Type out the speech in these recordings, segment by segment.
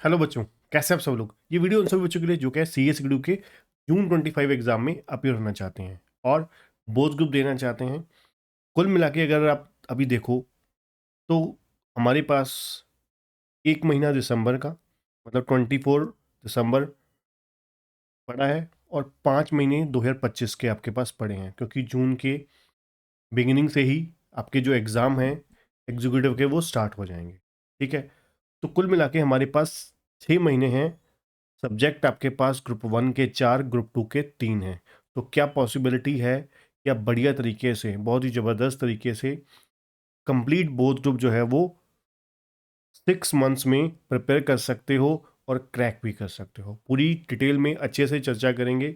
Hello बच्चों, कैसे आप सब लोग। ये वीडियो उन सभी बच्चों के लिए जो कि सी एस ग्रुप के जून 25 एग्जाम में अपीयर होना चाहते हैं और बोथ ग्रुप देना चाहते हैं। कुल मिला के अगर आप अभी देखो तो हमारे पास एक महीना दिसंबर का मतलब 24 दिसंबर पड़ा है और 5 महीने 2025 के आपके पास पड़े हैं, क्योंकि जून के बिगिनिंग से ही आपके जो एग्ज़ाम हैं एग्जीक्यूटिव के वो स्टार्ट हो जाएंगे। ठीक है, तो कुल मिला के हमारे पास 6 महीने हैं। सब्जेक्ट आपके पास ग्रुप 1 के 4, ग्रुप 2 के 3 हैं। तो क्या पॉसिबिलिटी है कि आप बढ़िया तरीके से, बहुत ही ज़बरदस्त तरीके से कंप्लीट बोथ ग्रुप जो है वो 6 मंथ्स में प्रिपेयर कर सकते हो और क्रैक भी कर सकते हो। पूरी डिटेल में अच्छे से चर्चा करेंगे,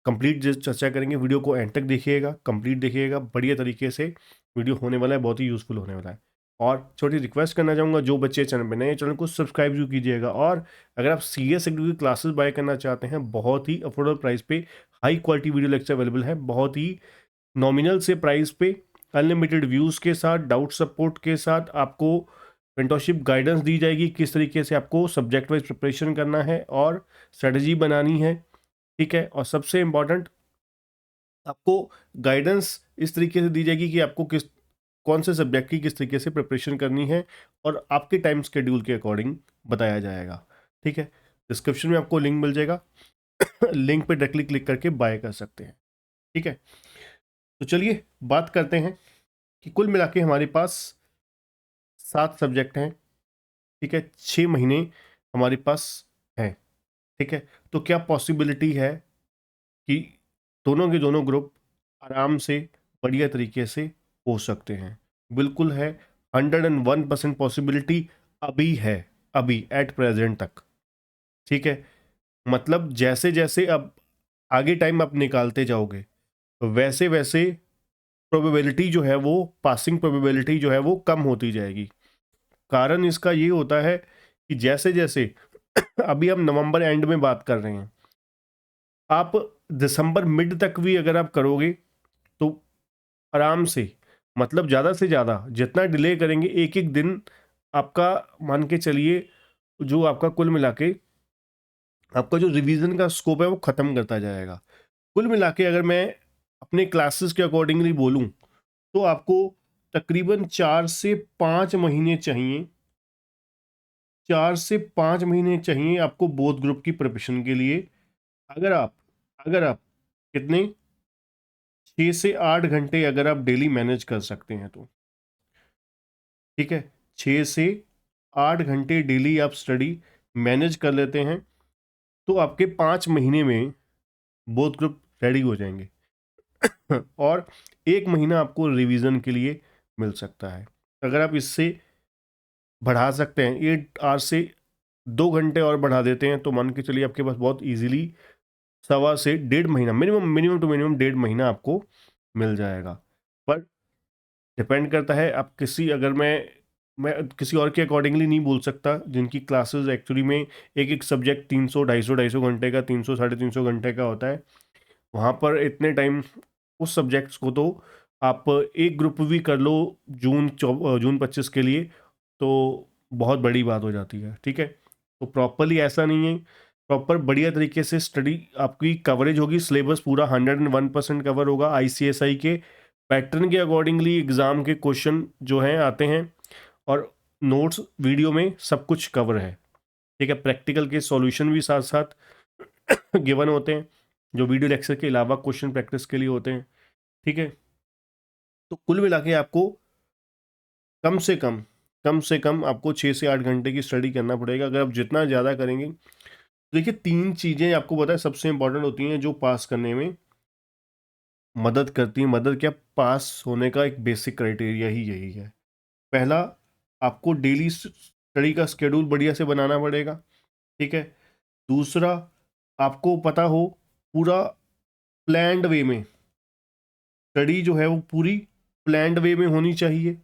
कंप्लीट चर्चा करेंगे। वीडियो को एंड तक देखिएगा, कंप्लीट देखिएगा, बढ़िया तरीके से वीडियो होने वाला है, बहुत ही यूज़फुल होने वाला है। और छोटी रिक्वेस्ट करना चाहूँगा, जो बच्चे चैनल पे नए हैं, चैनल को सब्सक्राइब जरूर कीजिएगा। और अगर आप सी एस की क्लासेस बाय करना चाहते हैं, बहुत ही अफोर्डेबल प्राइस पे high quality video lecture available है, बहुत ही नॉमिनल से प्राइस पे, अनलिमिटेड व्यूज़ के साथ, डाउट सपोर्ट के साथ आपको मेंटरशिप गाइडेंस दी जाएगी, किस तरीके से आपको सब्जेक्ट वाइज प्रिपरेशन करना है और स्ट्रेटजी बनानी है। ठीक है, और सबसे इम्पॉर्टेंट आपको गाइडेंस इस तरीके से दी जाएगी कि आपको कौन से सब्जेक्ट की किस तरीके से प्रिपरेशन करनी है और आपके टाइम शेड्यूल के अकॉर्डिंग बताया जाएगा। ठीक है, डिस्क्रिप्शन में आपको लिंक मिल जाएगा, लिंक पे डायरेक्टली क्लिक करके बाय कर सकते हैं। ठीक है, तो चलिए बात करते हैं कि कुल मिला के हमारे पास 7 सब्जेक्ट हैं। ठीक है, 6 महीने हमारे पास हैं। ठीक है, तो क्या पॉसिबिलिटी है कि दोनों के दोनों ग्रुप आराम से बढ़िया तरीके से हो सकते हैं? बिल्कुल है, 101% पॉसिबिलिटी अभी है, अभी एट प्रेजेंट तक। ठीक है, मतलब जैसे जैसे अब आगे टाइम आप निकालते जाओगे वैसे वैसे प्रोबेबिलिटी जो है वो, पासिंग प्रोबेबिलिटी जो है वो कम होती जाएगी। कारण इसका ये होता है कि जैसे जैसे अभी हम नवंबर एंड में बात कर रहे हैं, आप दिसंबर मिड तक भी अगर आप करोगे तो आराम से, मतलब ज़्यादा से ज़्यादा जितना डिले करेंगे एक एक दिन आपका, मान के चलिए जो आपका कुल मिला के आपका जो रिवीजन का स्कोप है वो ख़त्म करता जाएगा। कुल मिला के अगर मैं अपने क्लासेस के अकॉर्डिंगली बोलूँ तो आपको तकरीबन 4 से 5 महीने चाहिए, 4 से 5 महीने चाहिए आपको बोथ ग्रुप की प्रिपरेशन के लिए। अगर आप कितने 6 से 8 घंटे अगर आप डेली मैनेज कर सकते हैं तो। ठीक है, 6 से 8 घंटे डेली आप स्टडी मैनेज कर लेते हैं तो आपके 5 महीने में बोथ ग्रुप रेडी हो जाएंगे और 1 महीना आपको रिवीजन के लिए मिल सकता है। अगर आप इससे बढ़ा सकते हैं, 8 आवर से 2 घंटे और बढ़ा देते हैं तो मान के चलिए आपके पास बहुत इजीली 1.25 से 1.5 महीना, मिनिमम टू मिनिमम 1.5 महीना आपको मिल जाएगा। पर डिपेंड करता है आप किसी, अगर मैं किसी और के अकॉर्डिंगली नहीं बोल सकता जिनकी क्लासेस एक्चुअली में एक एक सब्जेक्ट 300 250 घंटे का, 300 350 घंटे का होता है। वहाँ पर इतने टाइम उस सब्जेक्ट्स को तो आप एक ग्रुप भी कर लो जून 25 के लिए तो बहुत बड़ी बात हो जाती है। ठीक है, तो प्रॉपरली ऐसा नहीं है, प्रॉपर बढ़िया तरीके से स्टडी आपकी कवरेज होगी, सिलेबस पूरा 101% कवर होगा। आईसीएसआई के पैटर्न के अकॉर्डिंगली एग्ज़ाम के क्वेश्चन जो हैं आते हैं और नोट्स वीडियो में सब कुछ कवर है। ठीक है, प्रैक्टिकल के सॉल्यूशन भी साथ साथ गिवन होते हैं जो वीडियो लेक्चर के अलावा क्वेश्चन प्रैक्टिस के लिए होते हैं। ठीक है, तो कुल मिला के आपको कम से कम आपको 6 से 8 घंटे की स्टडी करना पड़ेगा। अगर आप जितना ज़्यादा करेंगे, देखिए 3 चीज़ें आपको पता है सबसे इंपॉर्टेंट होती हैं जो पास करने में मदद करती हैं। मदद क्या, पास होने का एक बेसिक क्राइटेरिया ही यही है। पहला, आपको डेली स्टडी का स्केड्यूल बढ़िया से बनाना पड़ेगा। ठीक है, दूसरा, आपको पता हो पूरा प्लान्ड वे में, स्टडी जो है वो पूरी प्लान्ड वे में होनी चाहिए।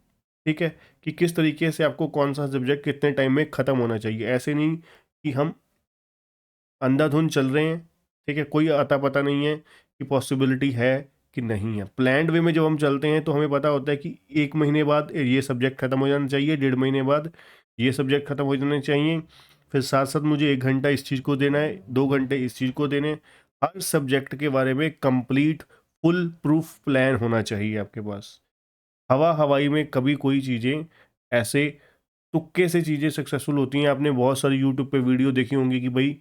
ठीक है, कि किस तरीके से आपको कौन सा सब्जेक्ट कितने टाइम में ख़त्म होना चाहिए। ऐसे नहीं कि हम अंधाधुंध चल रहे हैं। ठीक है, कोई अता पता नहीं है कि पॉसिबिलिटी है कि नहीं है। प्लान्ड वे में जब हम चलते हैं तो हमें पता होता है कि 1 महीने बाद ये सब्जेक्ट ख़त्म हो जाना चाहिए, 1.5 महीने बाद ये सब्जेक्ट ख़त्म हो जाने चाहिए, फिर साथ साथ मुझे 1 घंटा इस चीज़ को देना है, 2 घंटे इस चीज़ को देने हैं। हर सब्जेक्ट के बारे में कंप्लीट फुल प्रूफ प्लान होना चाहिए आपके पास। हवा हवाई में कभी कोई चीज़ें ऐसे तुक्के से चीज़ें सक्सेसफुल होती हैं। आपने बहुत सारी यूट्यूब पे वीडियो देखी होंगी कि भाई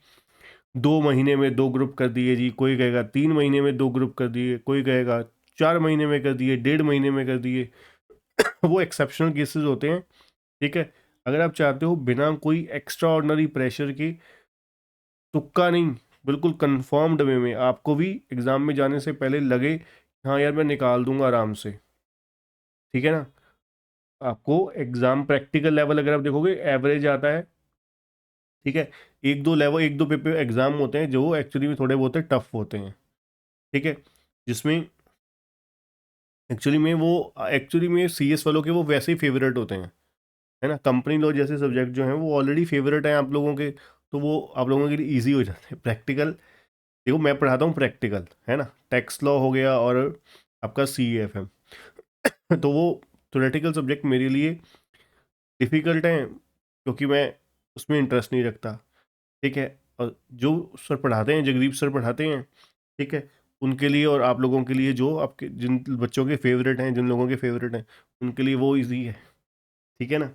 2 महीने में 2 ग्रुप कर दिए जी, कोई कहेगा 3 महीने में 2 ग्रुप कर दिए, कोई कहेगा 4 महीने में कर दिए, 1.5 महीने में कर दिए। वो एक्सेप्शनल केसेस होते हैं, ठीक है। अगर आप चाहते हो बिना कोई एक्स्ट्रा ऑर्डनरी प्रेशर के, तुक्का नहीं, बिल्कुल कंफर्म्ड वे में आपको भी एग्ज़ाम में जाने से पहले लगे हाँ यार मैं निकाल दूंगा आराम से, ठीक है ना। आपको एग्ज़ाम प्रैक्टिकल लेवल अगर आप देखोगे एवरेज आता है, ठीक है। एक दो पेपर एग्ज़ाम होते हैं जो एक्चुअली में थोड़े बहुत टफ होते हैं, ठीक है, जिसमें एक्चुअली में सीएस वालों के वो वैसे ही फेवरेट होते हैं, है ना। कंपनी लॉ जैसे सब्जेक्ट जो हैं वो ऑलरेडी फेवरेट हैं आप लोगों के, तो वो आप लोगों के लिए ईजी हो जाते हैं। प्रैक्टिकल देखो मैं पढ़ाता हूँ प्रैक्टिकल, है ना, टैक्स लॉ हो गया और आपका CEFM तो वो थ्योरेटिकल सब्जेक्ट मेरे लिए डिफ़िकल्ट हैं क्योंकि मैं उसमें इंटरेस्ट नहीं रखता, ठीक है। और जो सर पढ़ाते हैं, जगदीप सर पढ़ाते हैं, ठीक है, उनके लिए और आप लोगों के लिए जो आपके जिन बच्चों के फेवरेट हैं, जिन लोगों के फेवरेट हैं, उनके लिए वो इजी है, ठीक है ना।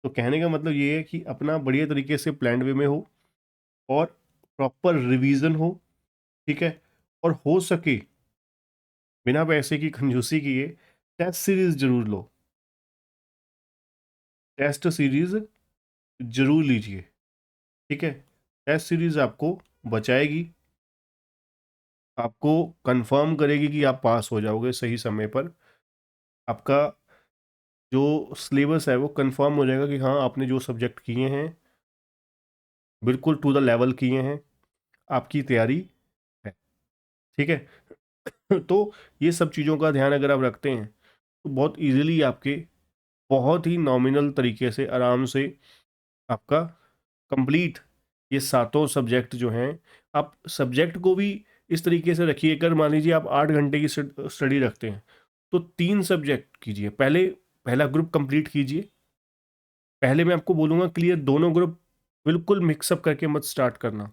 तो कहने का मतलब ये है कि अपना बढ़िया तरीके से प्लान्ड वे में हो और प्रॉपर रिवीजन हो, ठीक है। और हो सके बिना पैसे की कंजूसी किए टेस्ट सीरीज जरूर लो, टेस्ट सीरीज जरूर लीजिए, ठीक है। टेस्ट सीरीज आपको बचाएगी, आपको कंफर्म करेगी कि आप पास हो जाओगे सही समय पर। आपका जो सिलेबस है वो कंफर्म हो जाएगा कि हाँ आपने जो सब्जेक्ट किए हैं बिल्कुल टू द लेवल किए हैं, आपकी तैयारी है, ठीक है। तो ये सब चीज़ों का ध्यान अगर आप रखते हैं तो बहुत इजीली आपके बहुत ही नॉमिनल तरीके से आराम से आपका कंप्लीट ये सातों सब्जेक्ट जो हैं, आप सब्जेक्ट को भी इस तरीके से रखिए। अगर मान लीजिए आप 8 घंटे की स्टडी रखते हैं तो 3 सब्जेक्ट कीजिए, पहले पहला ग्रुप कंप्लीट कीजिए। पहले मैं आपको बोलूँगा क्लियर दोनों ग्रुप बिल्कुल मिक्सअप करके मत स्टार्ट करना,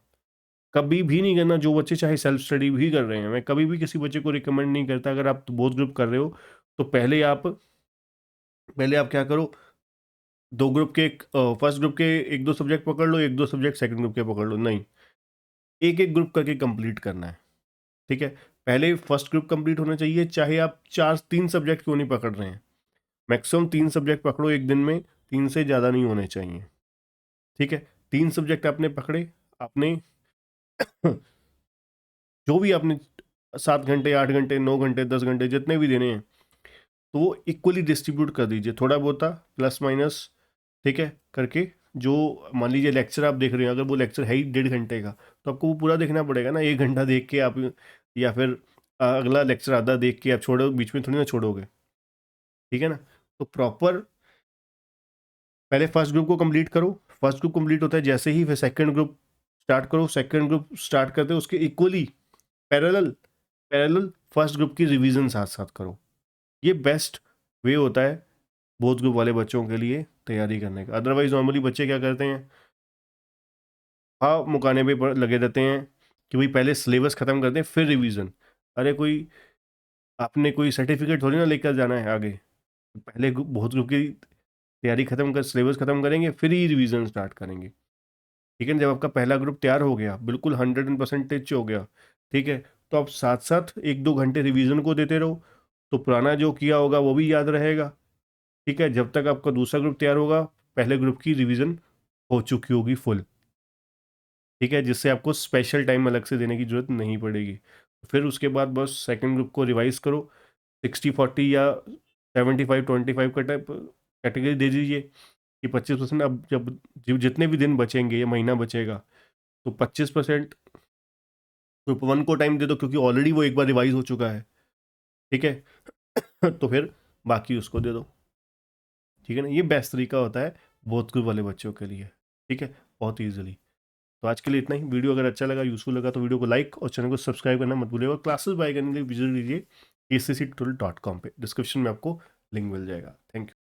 कभी भी नहीं करना। जो बच्चे चाहे सेल्फ स्टडी भी कर रहे हैं, मैं कभी भी किसी बच्चे को रिकमेंड नहीं करता, अगर आप बोथ ग्रुप कर रहे हो तो पहले आप क्या करो, दो ग्रुप के फर्स्ट ग्रुप के एक दो सब्जेक्ट पकड़ लो, एक दो सब्जेक्ट सेकंड ग्रुप के पकड़ लो, नहीं, एक एक ग्रुप करके कंप्लीट करना है, ठीक है। पहले फर्स्ट ग्रुप कंप्लीट होना चाहिए, चाहे आप 3 सब्जेक्ट क्यों नहीं पकड़ रहे हैं, मैक्सिमम 3 सब्जेक्ट पकड़ो एक दिन में, 3 से ज़्यादा नहीं होने चाहिए, ठीक है। 3 सब्जेक्ट आपने पकड़े, आपने जो भी आपने 7 घंटे 8 घंटे 9 घंटे 10 घंटे जितने भी देने हैं तो वो इक्वली डिस्ट्रीब्यूट कर दीजिए, थोड़ा बहुत प्लस माइनस, ठीक है, करके। जो मान लीजिए लेक्चर आप देख रहे हैं, अगर वो लेक्चर है ही 1.5 घंटे का तो आपको वो पूरा देखना पड़ेगा ना। 1 घंटा देख के आप या फिर अगला लेक्चर आधा देख के आप छोड़ो, बीच में थोड़ी ना छोड़ोगे, ठीक है ना। तो प्रॉपर पहले फर्स्ट ग्रुप को कंप्लीट करो, फर्स्ट ग्रुप कंप्लीट होता है जैसे ही फिर सेकंड ग्रुप स्टार्ट करो, सेकंड ग्रुप स्टार्ट करते उसके equally parallel parallel first group की रिवीजन साथ साथ करो। ये बेस्ट वे होता है बोथ ग्रुप वाले बच्चों के लिए तैयारी करने का। अदरवाइज नॉर्मली बच्चे क्या करते हैं, हाँ मुकाने पे लगे रहते हैं कि भाई पहले सिलेबस ख़त्म कर दें फिर रिवीजन। अरे कोई आपने कोई सर्टिफिकेट थोड़ी ना लेकर जाना है आगे, पहले बहुत ग्रुप की तैयारी ख़त्म कर सिलेबस ख़त्म करेंगे फिर ही रिवीजन स्टार्ट करेंगे, ठीक है। जब आपका पहला ग्रुप तैयार हो गया बिल्कुल 100% हो गया, ठीक है, तो आप साथ साथ 1-2 घंटे रिवीजन को देते रहो, तो पुराना जो किया होगा वो भी याद रहेगा, ठीक है। जब तक आपका दूसरा ग्रुप तैयार होगा पहले ग्रुप की रिवीजन हो चुकी होगी फुल, ठीक है, जिससे आपको स्पेशल टाइम अलग से देने की जरूरत नहीं पड़ेगी। फिर उसके बाद बस सेकंड ग्रुप को रिवाइज करो, 60-40 या 75-25 का टाइप कैटेगरी दे दीजिए कि 25%। अब जब जितने भी दिन बचेंगे या महीना बचेगा तो 25% ग्रुप 1 को टाइम दे दो क्योंकि ऑलरेडी वो एक बार रिवाइज हो चुका है, ठीक है। तो फिर बाकी उसको दे दो, ठीक है ना। ये बेस्ट तरीका होता है बोथ ग्रुप वाले बच्चों के लिए, ठीक है, बहुत ईजिली। तो आज के लिए इतना ही। वीडियो अगर अच्छा लगा, यूजफुल लगा तो वीडियो को लाइक और चैनल को सब्सक्राइब करना मत भूलिएगा। क्लासेस बाय करने के लिए विजिट कीजिए kcctutorial.com पे, डिस्क्रिप्शन में आपको लिंक मिल जाएगा। Thank you.